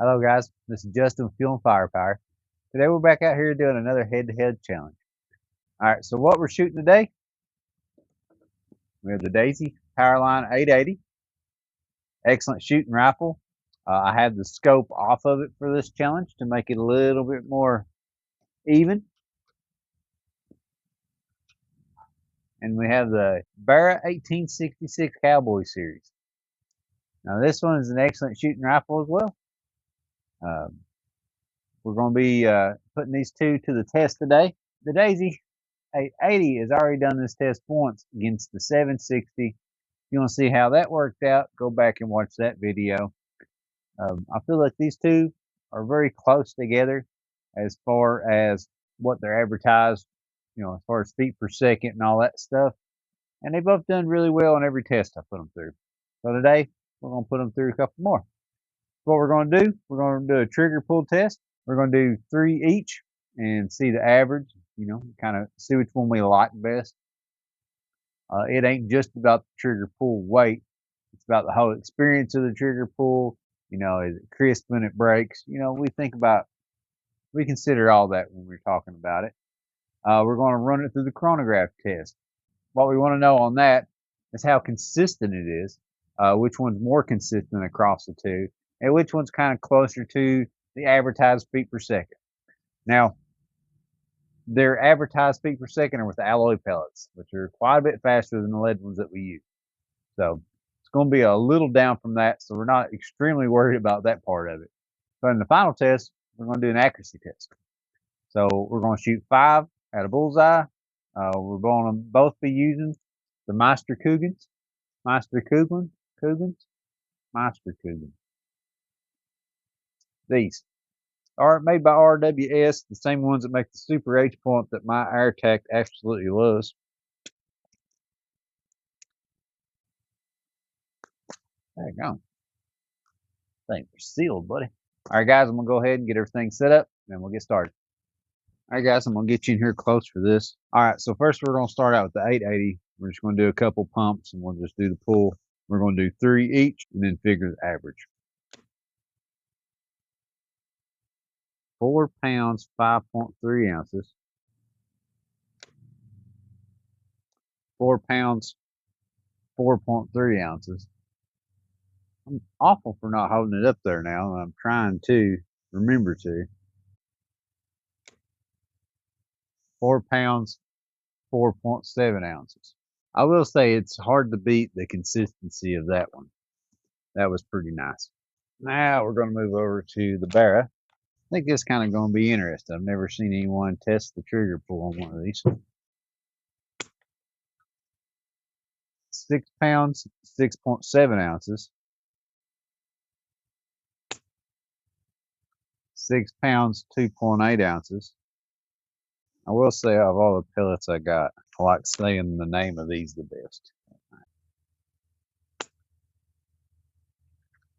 Hello guys, this is Justin with Fuel and Firepower. Today we're back out here doing another head-to-head challenge. Alright, so what we're shooting today, we have the Daisy Powerline 880. Excellent shooting rifle. I have the scope off of it for this challenge to make it a little bit more even. And we have the Barra 1866 Cowboy Series. Now this one is an excellent shooting rifle as well. We're going to be putting these two to the test today. The Daisy 880 has already done this test once against the 760. If you want to see how that worked out, go back and watch that video. I feel like these two are very close together as far as what they're advertised, as far as feet per second and all that stuff. And they both done really well on every test I put them through. So today, we're going to put them through a couple more. What we're going to do, we're going to do a trigger pull test. We're going to do 3 each and see the average, kind of see which one we like best. It ain't just about the trigger pull weight. It's about the whole experience of the trigger pull. Is it crisp when it breaks? We consider all that when we're talking about it. We're going to run it through the chronograph test. What we want to know on that is how consistent it is, which one's more consistent across the two, and which one's kind of closer to the advertised feet per second. Now, their advertised feet per second are with the alloy pellets, which are quite a bit faster than the lead ones that we use. So it's going to be a little down from that, so we're not extremely worried about that part of it. So in the final test, we're going to do an accuracy test. So we're going to shoot 5 at a bullseye. We're going to both be using the Meister Cougans. These are made by RWS, the same ones that make the Super H point that my AirTac absolutely loves. There you go. Things are sealed, buddy. All right, guys, I'm going to go ahead and get everything set up, and we'll get started. All right, guys, I'm going to get you in here close for this. All right, so first we're going to start out with the 880. We're just going to do a couple pumps, and we'll just do the pull. We're going to do 3 each, and then figure the average. 4 pounds, 5.3 ounces. 4 pounds, 4.3 ounces. I'm awful for not holding it up there now. I'm trying to remember to. 4 pounds, 4.7 ounces. I will say it's hard to beat the consistency of that one. That was pretty nice. Now we're going to move over to the Barra. I think this kind of going to be interesting. I've never seen anyone test the trigger pull on one of these. 6 pounds, 6.7 ounces. 6 pounds, 2.8 ounces. I will say of all the pellets I got, I like saying the name of these the best.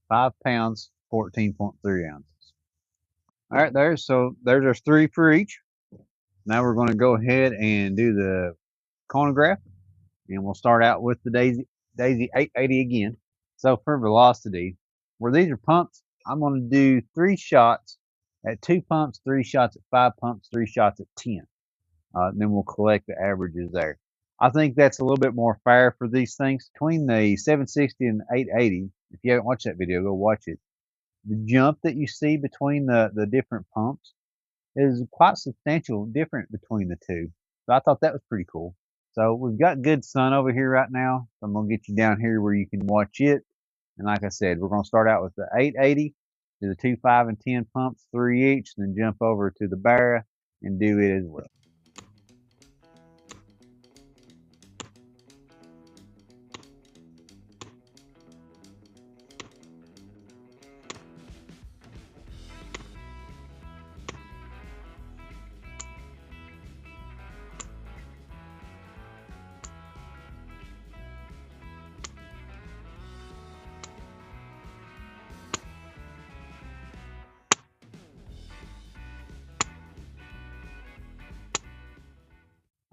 5 pounds, 14.3 ounces. All right, so there's our 3 for each. Now we're going to go ahead and do the chronograph, and we'll start out with the Daisy 880 again. So for velocity, where these are pumps, I'm going to do 3 shots at 2 pumps, 3 shots at 5 pumps, 3 shots at 10. Then we'll collect the averages there. I think that's a little bit more fair for these things. Between the 760 and the 880, if you haven't watched that video, go watch it. The jump that you see between the different pumps is quite substantial different between the two. So I thought that was pretty cool. So we've got good sun over here right now. So I'm going to get you down here where you can watch it. And like I said, we're going to start out with the 880, do the 2, 5, and 10 pumps, 3 each, then jump over to the Barra and do it as well.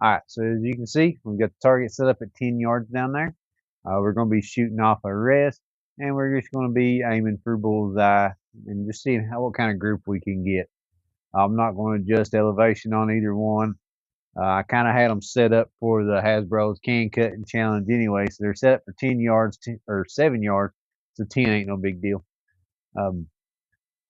All right, so as you can see, we've got the target set up at 10 yards down there. We're going to be shooting off a rest, and we're just going to be aiming for bullseye and just seeing what kind of group we can get. I'm not going to adjust elevation on either one. I kind of had them set up for the Hasbro's can cutting challenge anyway, so they're set up for 10 yards or 7 yards, so 10 ain't no big deal. Um,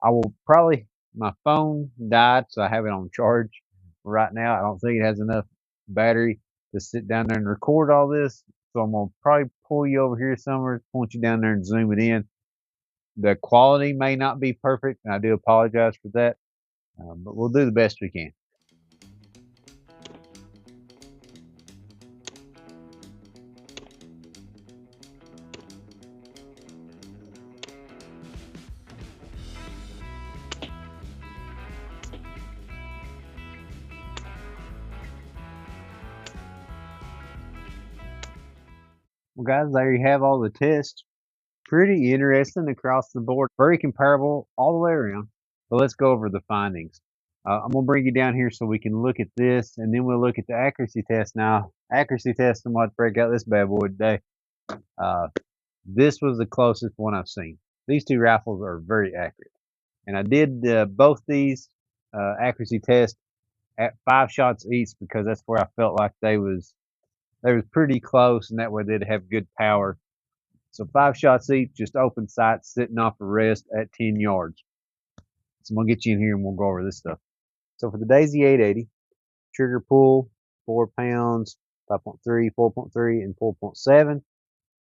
I will probably, my phone died, so I have it on charge right now. I don't think it has enough battery to sit down there and record all this, so I'm gonna probably pull you over here somewhere, point you down there and zoom it in. The quality may not be perfect, and I do apologize for that, but we'll do the best we can. Well, guys, there you have all the tests. Pretty interesting across the board. Very comparable all the way around. But let's go over the findings. I'm going to bring you down here so we can look at this, and then we'll look at the accuracy test. Now, accuracy test, I'm going to break out this bad boy today. This was the closest one I've seen. These two rifles are very accurate. And I did both these accuracy tests at 5 shots each because that's where I felt like they was pretty close, and that way they'd have good power. So 5 shots each, just open sights, sitting off a rest at 10 yards. So I'm gonna get you in here and we'll go over this stuff. So for the Daisy 880, trigger pull 4 pounds, 5.3, 4.3, and 4.7.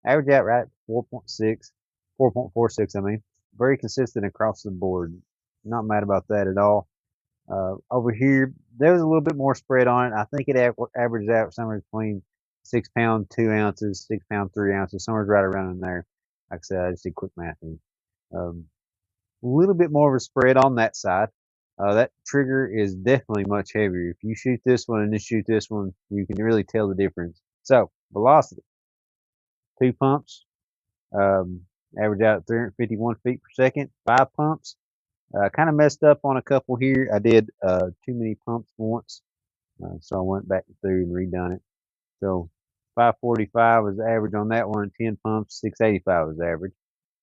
Average outright 4.6, 4.46. I mean, very consistent across the board. Not mad about that at all. Over here, there was a little bit more spread on it. I think it averages out somewhere between 6 pound 2 ounces, 6 pound 3 ounces, somewhere right around in there. Like I said, I just did quick math. A little bit more of a spread on that side. That trigger is definitely much heavier. If you shoot this one and then shoot this one, you can really tell the difference. So, velocity, 2 pumps, average out at 351 feet per second, 5 pumps. Kind of messed up on a couple here. I did too many pumps once, so I went back through and redone it. So 545 was the average on that one, 10 pumps, 685 was the average.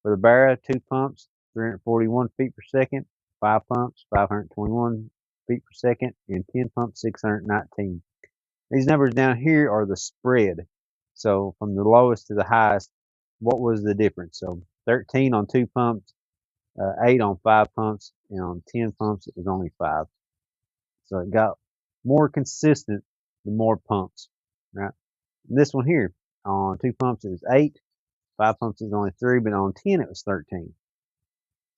For the Barra, 2 pumps, 341 feet per second, 5 pumps, 521 feet per second, and 10 pumps, 619. These numbers down here are the spread. So from the lowest to the highest, what was the difference? So 13 on 2 pumps, 8 on 5 pumps, and on 10 pumps it was only 5. So it got more consistent the more pumps, right? This one here, on 2 pumps it was 8, 5 pumps is only 3, but on 10 it was 13.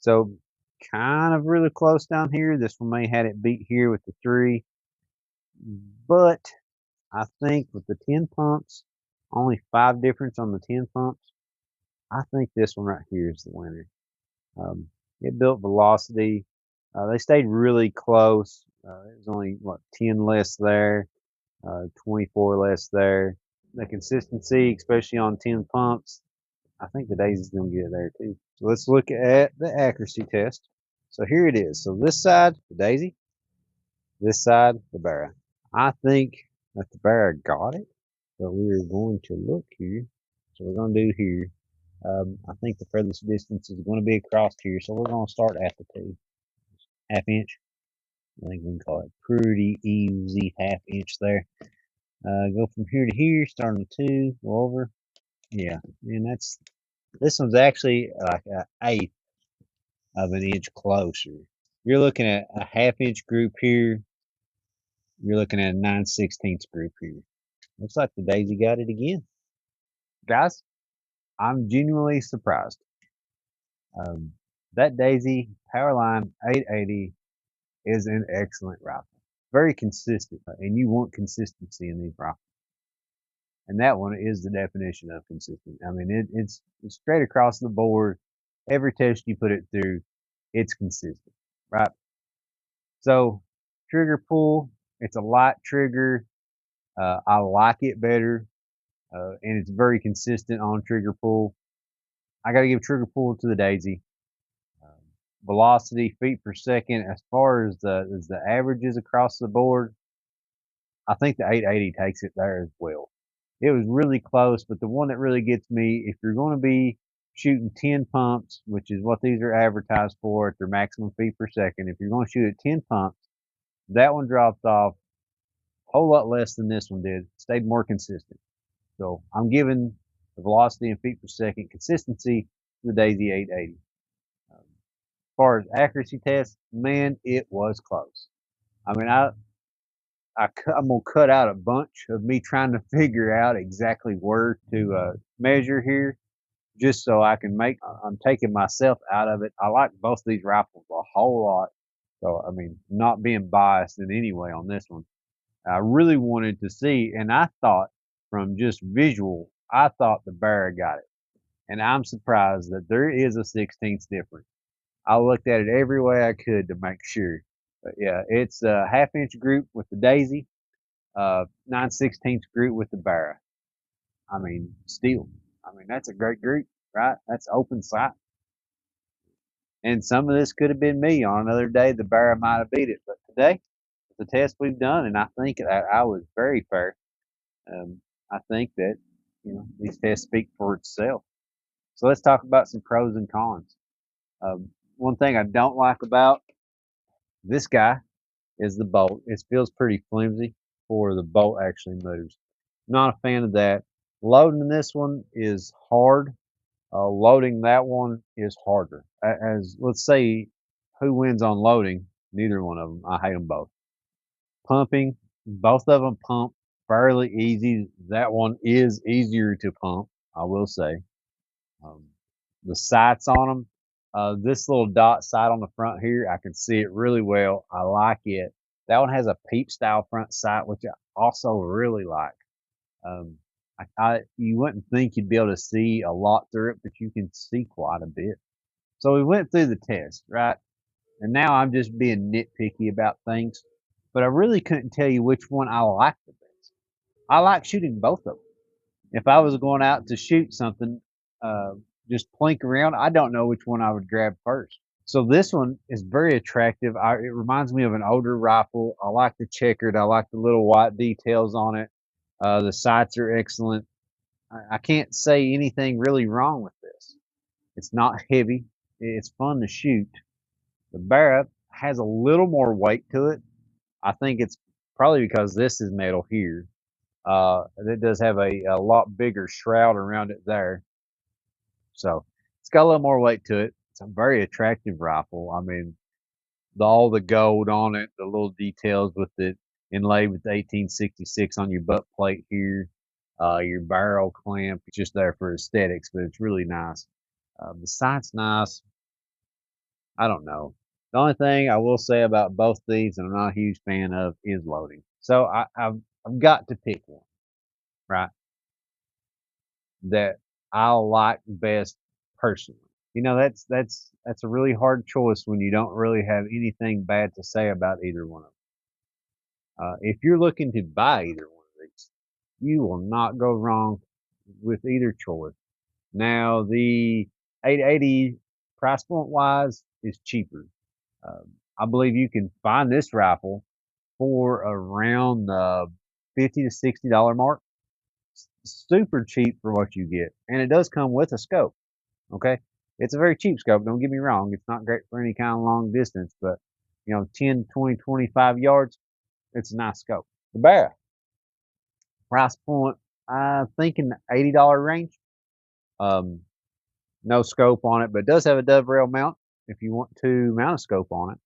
So kind of really close down here. This one may had it beat here with the 3, but I think with the 10 pumps, only 5 difference on the 10 pumps, I think this one right here is the winner. It built velocity. They stayed really close. It was only, 10 less there, 24 less there. The consistency, especially on 10 pumps, I think the Daisy's going to get it there too. So let's look at the accuracy test. So here it is. So this side, the Daisy. This side, the Barra. I think that the Barra got it, but we're going to look here. So we're going to do here. I think the furthest distance is going to be across here, so we're going to start at the 2 half inch. I think we can call it pretty easy half inch there. Go from here to here, starting with 2, go over. Yeah, and this one's actually like an eighth of an inch closer. You're looking at a half inch group here. You're looking at a 9/16 group here. Looks like the Daisy got it again. Guys, I'm genuinely surprised. That Daisy Powerline 880 is an excellent rifle. Very consistent, and you want consistency in these rifles. And that one is the definition of consistent. I mean, it's straight across the board. Every test you put it through, it's consistent, right? So, trigger pull, it's a light trigger. I like it better, and it's very consistent on trigger pull. I got to give trigger pull to the Daisy. Velocity, feet per second, as far as the averages across the board, I think the 880 takes it there as well. It was really close, but the one that really gets me, if you're going to be shooting 10 pumps, which is what these are advertised for at their maximum feet per second. If you're going to shoot at 10 pumps, that one dropped off a whole lot less than this one did. Stayed more consistent. So I'm giving the velocity in feet per second consistency to the Daisy 880. As far as accuracy test, man, it was close. I mean, I'm gonna cut out a bunch of me trying to figure out exactly where to measure here, just so I can make. I'm taking myself out of it. I like both these rifles a whole lot, so I mean, not being biased in any way on this one. I really wanted to see, and I thought from just visual, I thought the Barra got it, and I'm surprised that there is a 16th difference. I looked at it every way I could to make sure. But yeah, it's a half-inch group with the Daisy, 9/16 group with the Barra. I mean, steel. I mean, that's a great group, right? That's open sight. And some of this could have been me on another day. The Barra might have beat it, but today, the test we've done, and I think I was very fair. Um, I think that these tests speak for itself. So let's talk about some pros and cons. One thing I don't like about this guy is the bolt. It feels pretty flimsy before the bolt actually moves. Not a fan of that. Loading this one is hard. Loading that one is harder. As let's say, who wins on loading? Neither one of them. I hate them both. Pumping, both of them pump fairly easy. That one is easier to pump, I will say. Um, the sights on them, this little dot sight on the front here, I can see it really well. I like it. That one has a peep style front sight, which I also really like. Um, you wouldn't think you'd be able to see a lot through it, but you can see quite a bit. So we went through the test, right? And now I'm just being nitpicky about things, but I really couldn't tell you which one I like the best. I like shooting both of them. If I was going out to shoot something, uh, just plink around, I don't know which one I would grab first. So this one is very attractive. It reminds me of an older rifle. I like the checkered. I like the little white details on it. The sights are excellent. I can't say anything really wrong with this. It's not heavy. It's fun to shoot. The Barra has a little more weight to it. I think it's probably because this is metal here. It does have a lot bigger shroud around it there. So it's got a little more weight to it. It's a very attractive rifle. I mean, all the gold on it, the little details with it inlaid with 1866 on your butt plate here, your barrel clamp. It's just there for aesthetics, but it's really nice. The sight's nice. I don't know. The only thing I will say about both these, and I'm not a huge fan of, is loading. So I've got to pick one, right? That I like best personally. That's a really hard choice when you don't really have anything bad to say about either one of them. If you're looking to buy either one of these, you will not go wrong with either choice. Now the 880 price point wise is cheaper. I believe you can find this rifle for around the $50 to $60 mark. Super cheap for what you get, and it does come with a scope. Okay, it's a very cheap scope. Don't get me wrong; it's not great for any kind of long distance, but 10, 20, 25 yards, it's a nice scope. The Barra price point, I think in the $80 range. Um, no scope on it, but it does have a dove rail mount if you want to mount a scope on it.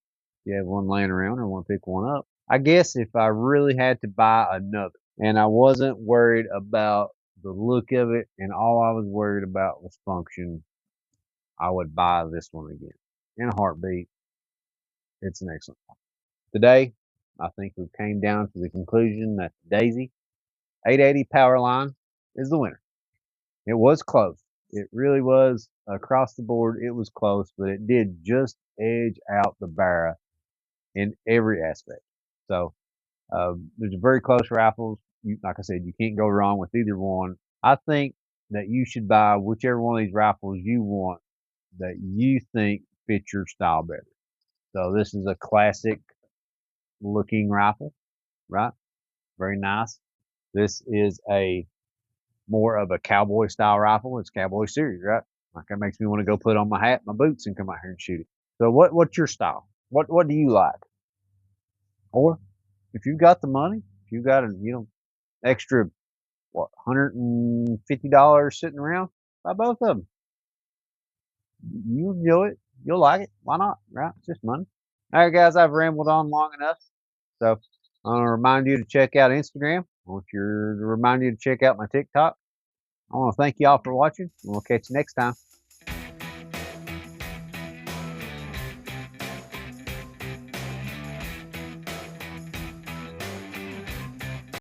If you have one laying around or want to pick one up. I guess if I really had to buy another and I wasn't worried about the look of it and all I was worried about was function, I would buy this one again. In a heartbeat, it's an excellent one. Today, I think we came down to the conclusion that the Daisy 880 Powerline is the winner. It was close. It really was across the board. It was close, but it did just edge out the Barra in every aspect. So there's very close rifles. Like I said, you can't go wrong with either one. I think that you should buy whichever one of these rifles you want that you think fits your style better. So this is a classic looking rifle, right? Very nice. This is a more of a cowboy style rifle. It's cowboy series, right? Like that makes me want to go put on my hat, my boots, and come out here and shoot it. So what's your style? What do you like? Or if you've got the money, if you've got a extra $150 sitting around, buy both of them. You enjoy it, you'll like it. Why not? Right? It's just money. All right, guys, I've rambled on long enough. So I want to remind you to check out Instagram. I want to remind you to check out my TikTok. I want to thank you all for watching, and we'll catch you next time.